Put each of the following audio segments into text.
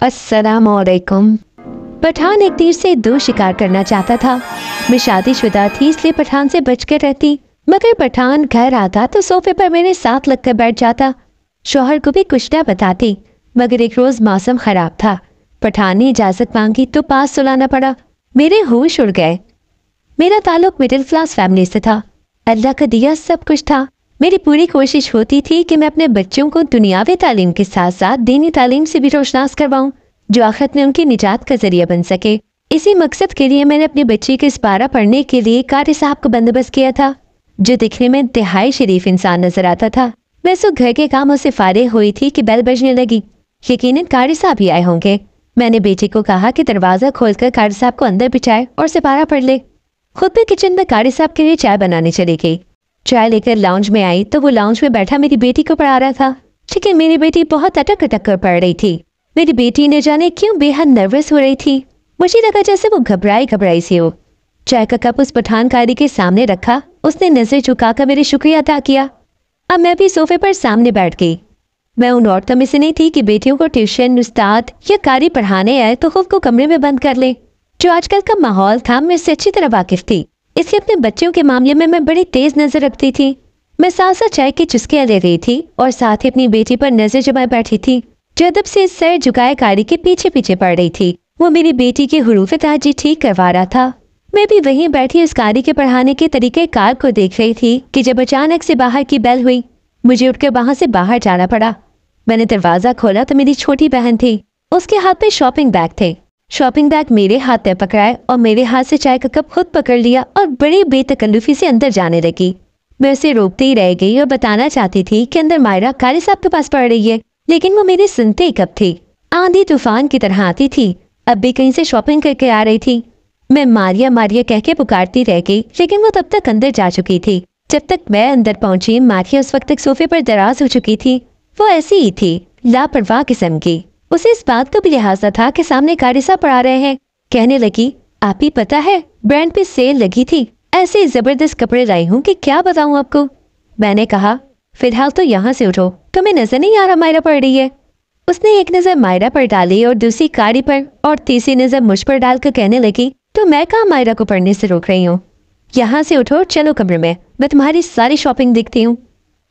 अस्सलामुअलैकुम। पठान एक तीर से दो शिकार करना चाहता था। मैं शादीशुदा थी इसलिए पठान से बचकर रहती, मगर पठान घर आता तो सोफे पर मेरे साथ लगकर बैठ जाता। शौहर को भी कुछ न बताती, मगर एक रोज मौसम खराब था। पठान ने इजाजत मांगी तो पास सुलाना पड़ा। मेरे होश उड़ गए। मेरा ताल्लुक मिडिल क्लास फैमिली से था। अल्लाह का दिया सब कुछ था। मेरी पूरी कोशिश होती थी कि मैं अपने बच्चों को दुनियावी तालीम के साथ साथ दीनी तालीम से भी रोशनास करवाऊं, जो आखिरत में उनकी निजात का जरिया बन सके। इसी मकसद के लिए मैंने अपने बच्चे के इस्पारा पढ़ने के लिए कारी साहब को बंदोबस्त किया था, जो दिखने में इंतहाई शरीफ इंसान नजर आता था। मैं सो घर के कामों से फारिग हुई थी कि बेल बजने लगी। यकीनन कारी साहब ही आए होंगे। मैंने बेटे को कहा कि दरवाजा खोलकर कारी साहब को अंदर बिठाए और सिपारा पढ़ ले। खुद भी किचन में कारी साहब के लिए चाय बनाने चली गई। चाय लेकर लाउंज में आई तो वो लाउंज में बैठा मेरी बेटी को पढ़ा रहा था, लेकिन मेरी बेटी बहुत अटक अटक कर पढ़ रही थी। मेरी बेटी न जाने क्यों बेहद नर्वस हो रही थी। मुझे लगा जैसे वो घबराई घबराई सी हो। चाय का कप उस पठान कारी के सामने रखा। उसने नजर झुकाकर मेरे शुक्रिया अदा किया। अब मैं भी सोफे पर सामने बैठ गई। मैं उन औरतों में से नहीं थी कि बेटियों को ट्यूशन, उस्ताद या कारी पढ़ाने आए तो खुद को कमरे में बंद कर ले। जो आजकल का माहौल था मैं इससे अच्छी तरह वाकिफ थी, इसलिए अपने बच्चों के मामले में मैं बड़ी तेज नजर रखती थी। मैं साथ साथ चाय की चुस्कियां ले रही थी और साथ ही अपनी बेटी पर नजर जमाए बैठी थी, जो अदब से सर झुकाए कारी के पीछे पीछे पड़ रही थी। वो मेरी बेटी की हुरूफ ताजी ठीक करवा रहा था। मैं भी वहीं बैठी उस कारी के पढ़ाने के तरीके कार को देख रही थी कि जब अचानक से बाहर की बेल हुई। मुझे उठकर वहां से बाहर जाना पड़ा। मैंने दरवाजा खोला तो मेरी छोटी बहन थी। उसके हाथ में शॉपिंग बैग थे। शॉपिंग बैग मेरे हाथ में पकड़ाए और मेरे हाथ से चाय का कप खुद पकड़ लिया और बड़ी बेतकल्लुफी से अंदर जाने लगी। मैं उसे रोकते ही रह गई और बताना चाहती थी कि अंदर मायरा कारी साहब के पास पड़ रही है, लेकिन वो मेरी सुनते ही कब थी। आंधी तूफान की तरह आती थी। अब भी कहीं से शॉपिंग करके आ रही थी। मैं मारिया मारिया कह के पुकारती रह गई, लेकिन वो तब तक अंदर जा चुकी थी। जब तक मैं अंदर पहुंची मारिया उस वक्त तक सोफे पर दराज हो चुकी थी। वो ऐसी ही थी, लापरवाह किस्म की। उसे इस बात का भी लिहाजा था कि सामने कारी साहब पढ़ा रहे हैं। कहने लगी, आप ही पता है ब्रांड पे सेल लगी थी, ऐसे जबरदस्त कपड़े लाई हूँ कि क्या बताऊँ आपको। मैंने कहा, फिलहाल तो यहाँ से उठो, तुम्हें नजर नहीं आ रहा मायरा पढ़ रही है। उसने एक नजर मायरा पर डाली और दूसरी कारी पर और तीसरी नजर मुझ पर डालकर कहने लगी, तो मैं कहाँ मायरा को पढ़ने से रोक रही हूँ। यहाँ से उठो, चलो कमरे में, मैं तुम्हारी सारी शॉपिंग देखती हूँ।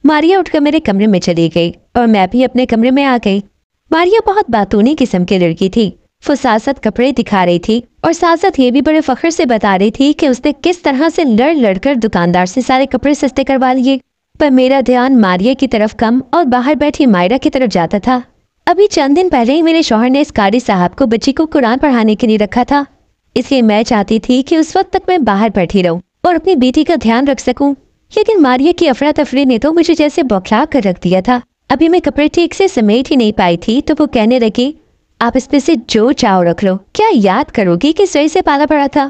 मारिया उठकर मेरे कमरे में चली गई और मैं भी अपने कमरे में आ गई। मारिया बहुत बातूनी किस्म की लड़की थी। वो साथ साथ कपड़े दिखा रही थी और साथ साथ ये भी बड़े फख्र से बता रही थी कि उसने किस तरह से लड़ लड़कर दुकानदार से सारे कपड़े सस्ते करवा लिए। पर मेरा ध्यान मारिया की तरफ कम और बाहर बैठी मायरा की तरफ जाता था। अभी चंद दिन पहले ही मेरे शौहर ने इस कारी साहब को बच्ची को कुरान पढ़ाने के लिए रखा था, इसलिए मैं चाहती थी कि उस वक्त तक मैं बाहर बैठी रहूं और अपनी बेटी का ध्यान रख सकूं। लेकिन मारिया की अफरा तफरी ने तो मुझे जैसे बौखला कर रख दिया था। अभी मैं कपड़े ठीक से समेट ही नहीं पाई थी तो वो कहने लगी, आप इसमें से जो चाहो रख लो, क्या याद करोगी कि सही से पाला पड़ा था।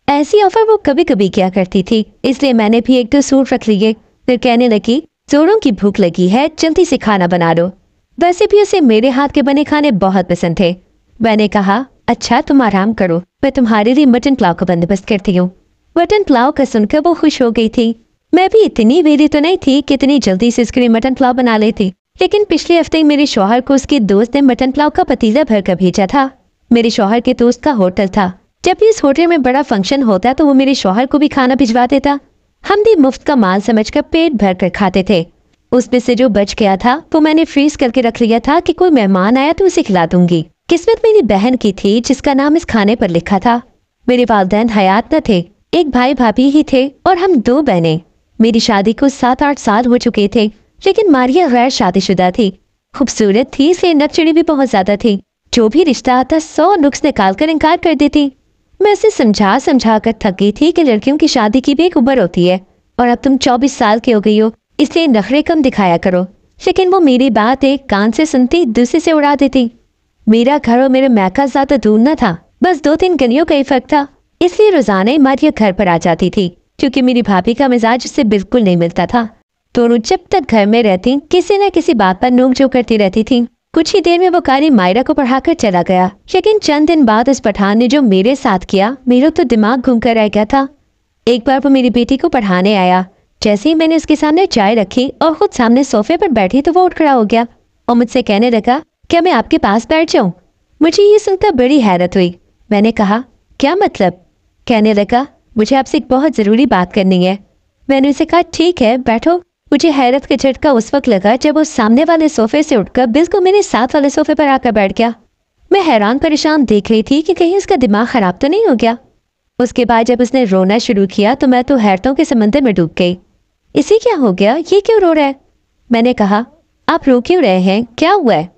ऐसी ऑफर वो कभी कभी किया करती थी, इसलिए मैंने भी एक दो सूट रख लिए। फिर कहने लगी, जोरों की भूख लगी है, जल्दी से खाना बना लो। वैसे भी उसे मेरे हाथ के बने खाने बहुत पसंद थे। मैंने कहा, अच्छा तुम आराम करो, मैं तुम्हारे लिए मटन पुलाव का बंदोबस्त करती हूँ। मटन पुलाव का सुनकर वो खुश हो गई थी। मैं भी इतनी वेली तो नहीं थी कि इतनी जल्दी से इसके लिए मटन पुलाव बना लेती, लेकिन पिछले हफ्ते मेरे शौहर को उसके दोस्त ने मटन पुलाव का पतीला भर कर भेजा था। मेरे शौहर के दोस्त का होटल था। जब भी इस होटल में बड़ा फंक्शन होता तो वो मेरे शौहर को भी खाना भिजवा देता। हम भी मुफ्त का माल समझकर पेट भर कर खाते थे। उसमें से जो बच गया था वो मैंने फ्रीज करके रख लिया था कि कोई मेहमान आया तो उसे खिला दूंगी। किस्मत मेरी बहन की थी जिसका नाम इस खाने पर लिखा था। मेरे वालिदैन हयात न थे, एक भाई भाभी ही थे और हम दो बहनें। मेरी शादी को 7-8 साल हो चुके थे, लेकिन मारिया गैर शादीशुदा थी। खूबसूरत थी, इसलिए नकचड़ी भी बहुत ज्यादा थी। जो भी रिश्ता आता 100 नुक्स निकाल कर इनकार कर देती। मैं उसे समझा समझा कर थक गई थी कि लड़कियों की शादी की भी एक उम्र होती है और अब तुम 24 साल के हो गई हो, इसलिए नखरे कम दिखाया करो। लेकिन वो मेरी बात एक कान से सुनती दूसरे से उड़ा देती। मेरा घर और मेरे मैका ज्यादा दूर न था, बस 2-3 गलियों का ही फर्क था, इसलिए रोजाना ही मारिया घर पर आ जाती थी, क्योंकि मेरी भाभी का मिजाज उससे बिल्कुल नहीं मिलता था। दोनों जब तक घर में रहती किसी न किसी बात पर नोक-झोंक करती रहती थी। कुछ ही देर में वो कारी मायरा को पढ़ाकर चला गया, लेकिन चंद दिन बाद उस पठान ने जो मेरे साथ किया, मेरा तो दिमाग घूम कर रह गया था। एक बार वो मेरी बेटी को पढ़ाने आया। जैसे ही मैंने उसके सामने चाय रखी और खुद सामने सोफे पर बैठी तो वो उठ खड़ा हो गया और मुझसे कहने लगा, क्या मैं आपके पास बैठ जाऊं? मुझे ये सुनकर बड़ी हैरत हुई। मैंने कहा, क्या मतलब? कहने लगा, मुझे आपसे एक बहुत ज़रूरी बात करनी है। मैंने उसे कहा, ठीक है बैठो। मुझे हैरत का झटका उस वक्त लगा जब वो सामने वाले सोफे से उठकर बिल्कुल मेरे साथ वाले सोफे पर आकर बैठ गया। मैं हैरान परेशान देख रही थी कि कहीं उसका दिमाग खराब तो नहीं हो गया। उसके बाद जब उसने रोना शुरू किया तो मैं तो हैरतों के समंदर में डूब गई। इसे क्या हो गया? ये क्यों रो रहा है? मैंने कहा, आप रो क्यों रहे हैं? क्या हुआ है?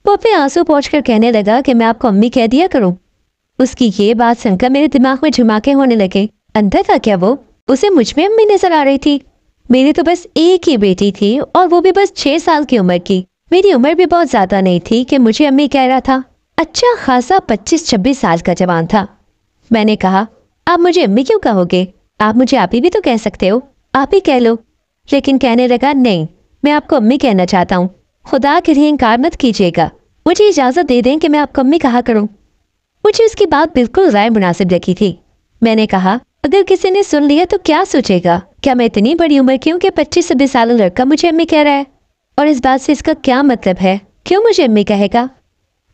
वो अपने आंसू पोंछकर कहने लगा कि मैं आपको अम्मी कह दिया करूं। उसकी ये बात सुनकर मेरे दिमाग में झुमाके होने लगे। अंदर था क्या वो? उसे मुझ में अम्मी नजर आ रही थी। मेरी तो बस एक ही बेटी थी और वो भी बस 6 साल की उम्र की। मेरी उम्र भी बहुत ज्यादा नहीं थी कि मुझे अम्मी कह रहा था। अच्छा खासा 25-26 साल का जवान था। मैंने कहा, आप मुझे अम्मी क्यों कहोगे? आप मुझे आप ही भी तो कह सकते हो, आप ही कह लो। लेकिन कहने लगा, नहीं, मैं आपको अम्मी कहना चाहता हूँ। खुदा के लिए इनकार मत कीजिएगा। मुझे इजाजत दे दें कि मैं आपको अम्मी कहा करूँ। मुझे उसकी बात बिल्कुल गैर मुनासिब लगी थी। मैंने कहा, अगर किसी ने सुन लिया तो क्या सोचेगा? क्या मैं इतनी बड़ी उम्र की हूँ कि 25-26 साल लड़का मुझे अम्मी कह रहा है? और इस बात से इसका क्या मतलब है? क्यों मुझे अम्मी कहेगा?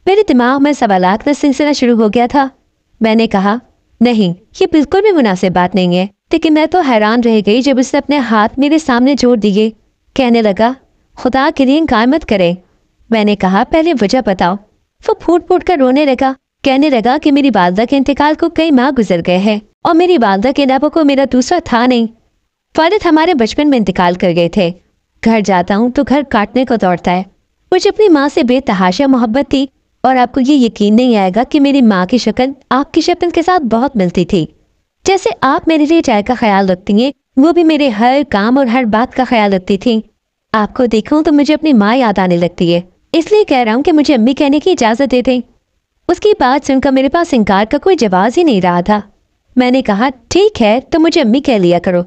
मेरे दिमाग में सवालात का सिलसिला शुरू हो गया था। मैंने कहा, नहीं, ये बिल्कुल भी मुनासिब बात नहीं है। लेकिन मैं तो हैरान रह गई जब उसने अपने हाथ मेरे सामने जोड़ दिए। कहने लगा, खुदा के लिए इनकार मत करे। मैंने कहा, पहले वजह बताओ। वो फूट फूट कर रोने लगा। कहने लगा कि मेरी वालदा के इंतकाल को कई माह गुजर गए हैं और मेरी वालदा के अलावा को मेरा दूसरा था नहीं। वालिद हमारे बचपन में इंतकाल कर गए थे। घर जाता हूँ तो घर काटने को दौड़ता है। मुझे अपनी माँ से बेतहाशा मोहब्बत थी और आपको ये यकीन नहीं आएगा कि मेरी माँ की शक्ल आपकी शक्ल के साथ बहुत मिलती थी। जैसे आप मेरे लिए चाय का ख्याल रखती हैं, वो भी मेरे हर काम और हर बात का ख्याल रखती थी। आपको देखूं तो मुझे अपनी माँ याद आने लगती है। इसलिए कह रहा हूँ कि मुझे अम्मी कहने की इजाज़त दे दें। उसकी बात सुनकर मेरे पास इनकार का कोई जवाब ही नहीं रहा था। मैंने कहा, ठीक है तो मुझे अम्मी कह लिया करो।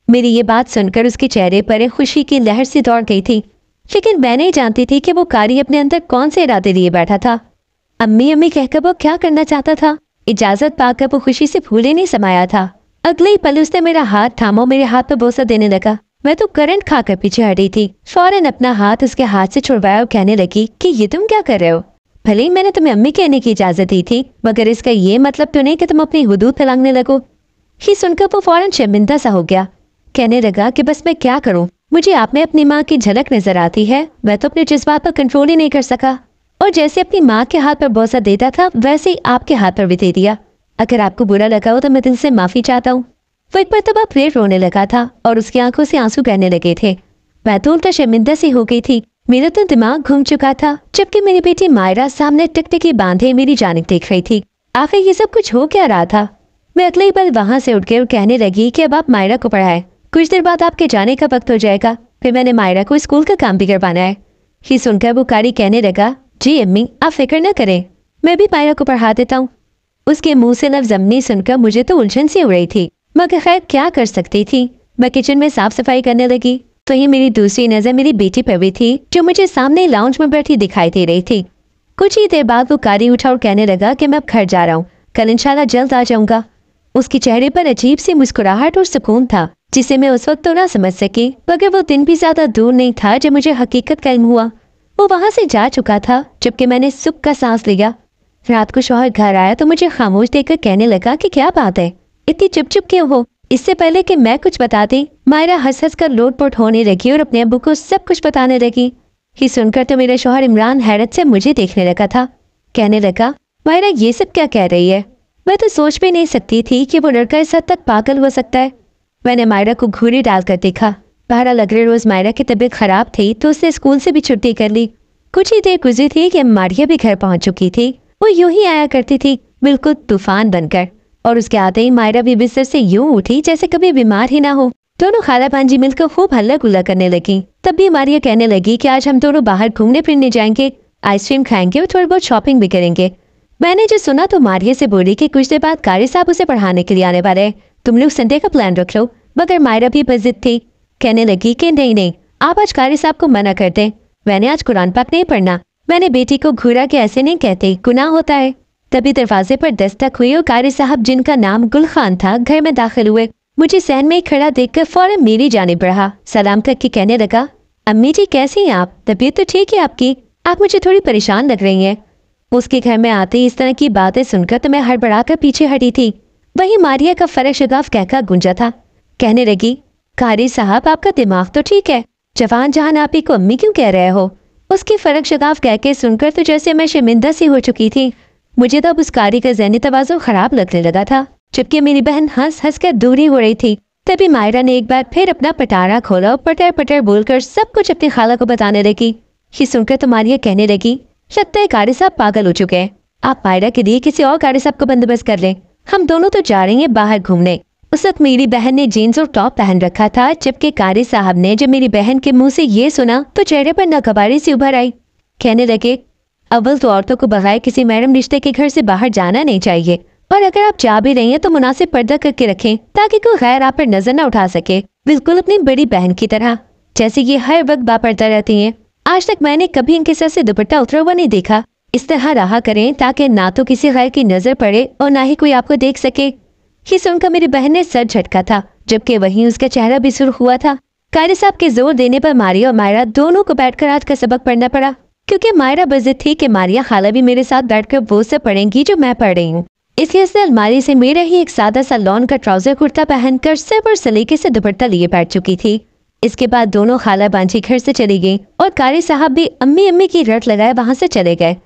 मेरी ये बात सुनकर उसके चेहरे पर एक खुशी की लहर सी दौड़ गई थी। लेकिन मैं नहीं जानती थी कि वो कारी अपने अंदर कौन से इरादे लिए बैठा था। अम्मी अम्मी कहकर वो क्या करना चाहता था? इजाजत पाकर वो खुशी से फूले नहीं समाया था। अगले ही पल उसने मेरा हाथ थामा, मेरे हाथ पर बोसा देने लगा। मैं तो करंट खाकर पीछे हटी थी। फौरन अपना हाथ उसके हाथ से छुड़वाया और कहने लगी कि ये तुम क्या कर रहे हो? भले ही मैंने तुम्हें अम्मी कहने की इजाजत दी थी, मगर इसका ये मतलब तो नहीं कि तुम अपनी हुदूद फैलाने लगो। ही सुनकर वो फौरन शर्मिंदा सा हो गया। कहने लगा कि बस मैं क्या करूं, मुझे आप में अपनी माँ की झलक नजर आती है। मैं तो अपने जज्बात पर कंट्रोल ही नहीं कर सका और जैसे अपनी माँ के हाथ पर बोसा देता था वैसे ही आपके हाथ पर भी दे दिया। अगर आपको बुरा लगा हो तो मैं दिल से माफी चाहता हूँ। वो एक मरतबा फिर रोने लगा था और उसकी आंखों से आंसू बहने लगे थे। मैं तो उल्टा शर्मिंदा सी हो गई थी। मेरा तो दिमाग घूम चुका था, जबकि मेरी बेटी मायरा सामने टिकटिकी बांधे मेरी जानिब देख रही थी। आखिर ये सब कुछ हो क्या रहा था? मैं अगले ही पल वहां से उठ गई और कहने लगी कि अब आप मायरा को पढ़ाएं। कुछ देर बाद आपके जाने का वक्त हो जाएगा। फिर मैंने मायरा को स्कूल का काम भी करवाना है। ही सुनकर वो कारी कहने लगा, जी अम्मी आप फिक्र न करें, मैं भी मायरा को पढ़ा देता हूँ। उसके मुंह से लफ्ज अम्मी सुनकर मुझे तो उलझन सी हो रही थी, मगर खैर क्या कर सकती थी। मैं किचन में साफ सफाई करने लगी तो ये मेरी दूसरी नजर मेरी बेटी पर भी थी, जो मुझे सामने लाउंज में बैठी दिखाई दे रही थी। कुछ ही देर बाद वो कारी उठा और कहने लगा कि मैं अब घर जा रहा हूँ, कल इंशाल्लाह जल्द आ जाऊंगा। उसके चेहरे पर अजीब सी मुस्कुराहट और सुकून था, जिसे मैं उस वक्त तो ना समझ सकी, मगर वो दिन भी ज्यादा दूर नहीं था जब मुझे हकीकत का इल्म हुआ। वो वहां से जा चुका था, जबकि मैंने सुख का सांस लिया। रात को शौहर घर आया तो मुझे खामोश देखकर कहने लगा कि क्या बात है, इतनी चुप चुप क्यों हो? इससे पहले कि मैं कुछ बताती, मायरा हंस हंस कर लोटपोट होने लगी और अपने अब्बू को सब कुछ बताने लगी। ही सुनकर तो मेरे शौहर इमरान हैरत से मुझे देखने लगा था। कहने लगा, मायरा ये सब क्या कह रही है? मैं तो सोच भी नहीं सकती थी कि वो लड़का इस हद तक पागल हो सकता है। मैंने मायरा को घूरी डालकर देखा। बहरहाल अगले रोज मायरा की तबीयत खराब थी तो उसने स्कूल से भी छुट्टी कर ली। कुछ ही देर गुजरी थी कि मारिया भी घर पहुंच चुकी थी। वो यूं ही आया करती थी, बिल्कुल तूफान बनकर, और उसके आते ही मायरा भी बिस्तर से यूं उठी जैसे कभी बीमार ही ना हो। दोनों खाला भांजी मिलकर खूब हल्ला गुल्ला करने लगी। तब भी मारिया कहने लगी कि आज हम दोनों बाहर घूमने फिरने जाएंगे, आइसक्रीम खाएंगे और थोड़ी बहुत शॉपिंग भी करेंगे। मैंने जो सुना तो मारिया से बोली कि कुछ देर बाद कारी साहब उसे पढ़ाने के लिए आने वाले हैं, तुम लोग संडे का प्लान रख लो। मगर मायरा भी बजिद थी, कहने लगी कि नहीं नहीं, आप आज कारी साहब को मना कर दें, मैंने आज कुरान पाक नहीं पढ़ना। मैंने बेटी को घूरा के ऐसे नहीं कहते, गुनाह होता है। तभी दरवाजे पर दस्तक हुई और कारी साहब, जिनका नाम गुल खान था, घर में दाखिल हुए। मुझे सहन में खड़ा देखकर फौरन मेरी जानिब बढ़ा, सलाम करके कहने लगा, अम्मी जी कैसी हैं आप? तबीयत तो ठीक है आपकी? आप मुझे थोड़ी परेशान लग रही हैं। उसके घर में आते ही इस तरह की बातें सुनकर तो मैं हड़बड़ा कर पीछे हटी थी। वही मारिया का फर्क शगाफ कहकर गूंजा था। कहने लगी, कारी साहब आपका दिमाग तो ठीक है, जवान जहान आप ही को अम्मी क्यों कह रहे हो? उसकी फर्क शगाफ कह के सुनकर तो जैसे मैं शर्मिंदा सी हो चुकी थी। मुझे तो अब उस कारी का ज़हनी तवाज़ुन खराब लगने लगा था। जबकि मेरी बहन हंस हंस कर दूरी हो रही थी, तभी मायरा ने एक बार फिर अपना पटारा खोला और पटर पटर बोलकर सब कुछ अपनी खाला को बताने लगी। ये सुनकर तो मारिया कहने लगी, लगता है कारी साहब पागल हो चुके हैं। आप मायरा के लिए किसी और कारी साहब को बंदोबस्त कर लें, हम दोनों तो जा रहे हैं बाहर घूमने। उस वक्त मेरी बहन ने जीन्स और टॉप पहन रखा था, जबकि कारी साहब ने जब मेरी बहन के मुंह से ये सुना तो चेहरे पर नागवारी सी उभर आई। कहने लगे, अव्वल तो औरतों को बगैर किसी मैडम रिश्ते के घर से बाहर जाना नहीं चाहिए, और अगर आप जा भी रही हैं तो मुनासिब पर्दा करके रखें ताकि कोई गैर आप पर नजर न उठा सके, बिल्कुल अपनी बड़ी बहन की तरह, जैसे ये हर वक्त बापर्दा रहती हैं। आज तक मैंने कभी इनके सर से दुपट्टा उतरा हुआ नहीं देखा। इस तरह रहा करें ताकि ना तो किसी गैर की नजर पड़े और ना ही कोई आपको देख सके। ये सुनकर मेरी बहन ने सर झटका था, जबकि वहीं उसका चेहरा भी सुर्ख हुआ था। कारी साहब के जोर देने पर मारिया और मायरा दोनों को बैठकर आज का सबक पढ़ना पड़ा, क्योंकि मायरा बज़िद थी कि मारिया खाला भी मेरे साथ बैठकर वो सब पढ़ेंगी जो मैं पढ़ रही हूँ। इसलिए उसने अलमारी से मेरा ही एक सादा सा लॉन का ट्राउजर कुर्ता पहनकर सिर पर सलीके से दुपट्टा लिए बैठ चुकी थी। इसके बाद दोनों खाला बांझी घर से चली गई और कारी साहब भी अम्मी अम्मी की रट लगाए वहां से चले गए।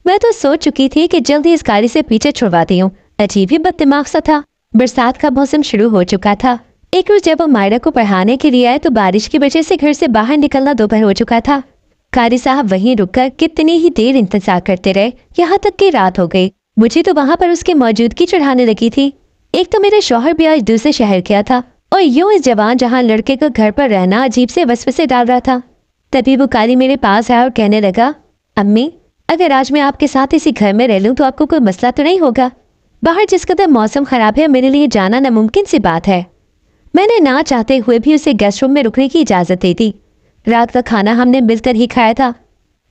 मैं तो सोच चुकी थी कि जल्दी इस कारी से पीछे छुड़वाती हूँ। अजीब ही बददिमाग सा था। बरसात का मौसम शुरू हो चुका था। एक रोज जब वो मायरा को पढ़ाने के लिए आए तो बारिश की वजह से घर से बाहर निकलना दोपहर हो चुका था। कारी साहब वहीं रुककर कितनी ही देर इंतजार करते रहे, यहाँ तक कि रात हो गई। मुझे तो वहां पर उसकी मौजूदगी चढ़ाने लगी थी। एक तो मेरे शौहर भी आज दूसरे शहर गया था और यूं इस जवान जहां लड़के को घर पर रहना अजीब से वसवसे डाल रहा था। तभी वो कारी मेरे पास आया और कहने लगा, अम्मी अगर आज मैं आपके साथ इसी घर में रह लूं तो आपको कोई मसला तो नहीं होगा? बाहर जिस कदर मौसम खराब है मेरे लिए जाना नामुमकिन सी बात है। मैंने ना चाहते हुए भी उसे गेस्ट रूम में रुकने की इजाजत दे दी। रात का खाना हमने मिलकर ही खाया था।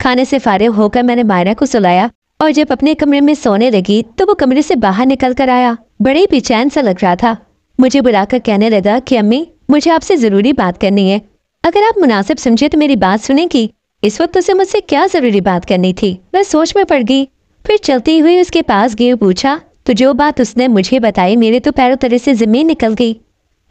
खाने से फारिग होकर मैंने मायरा को सुलाया और जब अपने कमरे में सोने लगी तो वो कमरे से बाहर निकल कर आया। बड़े बेचैन सा लग रहा था। मुझे बुलाकर कहने लगा कि अम्मी मुझे आपसे जरूरी बात करनी है, अगर आप मुनासिब समझे तो मेरी बात सुनेगी। इस वक्त उसे मुझसे क्या जरूरी बात करनी थी, मैं सोच में पड़ गई। फिर चलती हुई उसके पास गई, पूछा तो जो बात उसने मुझे बताई मेरे तो पैरों तले से जमीन निकल गई।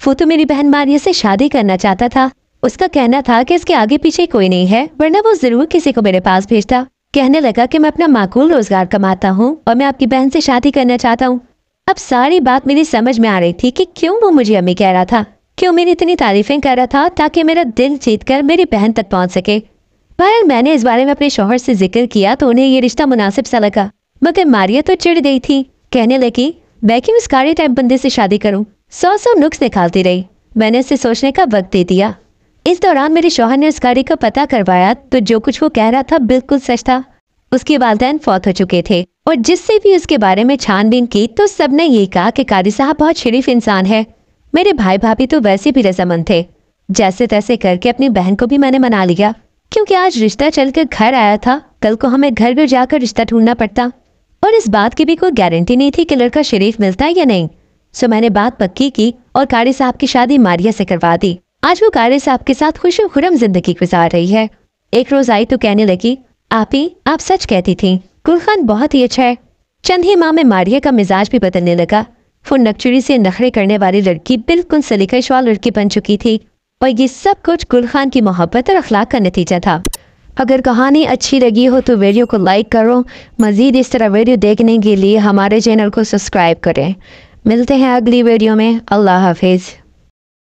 वो तो मेरी बहन मारिया से शादी करना चाहता था। उसका कहना था कि इसके आगे पीछे कोई नहीं है, वरना वो जरूर किसी को मेरे पास भेजता। कहने लगा कि मैं अपना माकूल रोजगार कमाता हूँ और मैं आपकी बहन से शादी करना चाहता हूँ। अब सारी बात मेरी समझ में आ रही थी कि क्यों वो मुझे अम्मी कह रहा था, क्यों मेरी इतनी तारीफें कर रहा था ताकि मेरा दिल जीत कर मेरी बहन तक पहुँच सके। बहरहाल मैंने इस बारे में अपने शौहर से जिक्र किया तो उन्हें ये रिश्ता मुनासिब सा लगा, मगर मारिया तो चिढ़ गई थी। कहने लगी, मैं क्यों इस कारी टाइप बंदे से शादी करूँ? 100 नुक्स निकालती रही। मैंने उसे सोचने का वक्त दे दिया। इस दौरान मेरे शौहर ने उस कारी का पता करवाया तो जो कुछ वो कह रहा था बिल्कुल सच था। उसके वालिदैन फौत हो चुके थे और जिससे भी उसके बारे में छानबीन की तो सबने यही कहा कि कारी साहब बहुत शरीफ इंसान है। मेरे भाई भाभी तो वैसे भी रजामंद थे। जैसे तैसे करके अपनी बहन को भी मैंने मना लिया, क्योंकि आज रिश्ता चलकर घर आया था, कल को हमें घर घर जाकर रिश्ता ढूंढना पड़ता और इस बात की भी कोई गारंटी नहीं थी कि लड़का शरीफ मिलता है या नहीं। सो मैंने बात पक्की की और कारी साहब की शादी मारिया से करवा दी। आज वो कारी साहब के साथ खुश खुरम जिंदगी गुजार रही है। एक रोज आई तो कहने लगी, आप सच कहती थी, गुलखान बहुत ही अच्छा है। चंद ही माह में मारिया का मिजाज भी बदलने लगा। वो नकचुरी से नखरे करने वाली लड़की बिल्कुल सलीका लड़की बन चुकी थी और ये सब कुछ गुलखान की मोहब्बत और अखलाक का नतीजा था। अगर कहानी अच्छी लगी हो तो वीडियो को लाइक करो। मज़ीद इस तरह वीडियो देखने के लिए हमारे चैनल को सब्सक्राइब करें। मिलते हैं अगली वीडियो में। अल्लाह हाफिज़।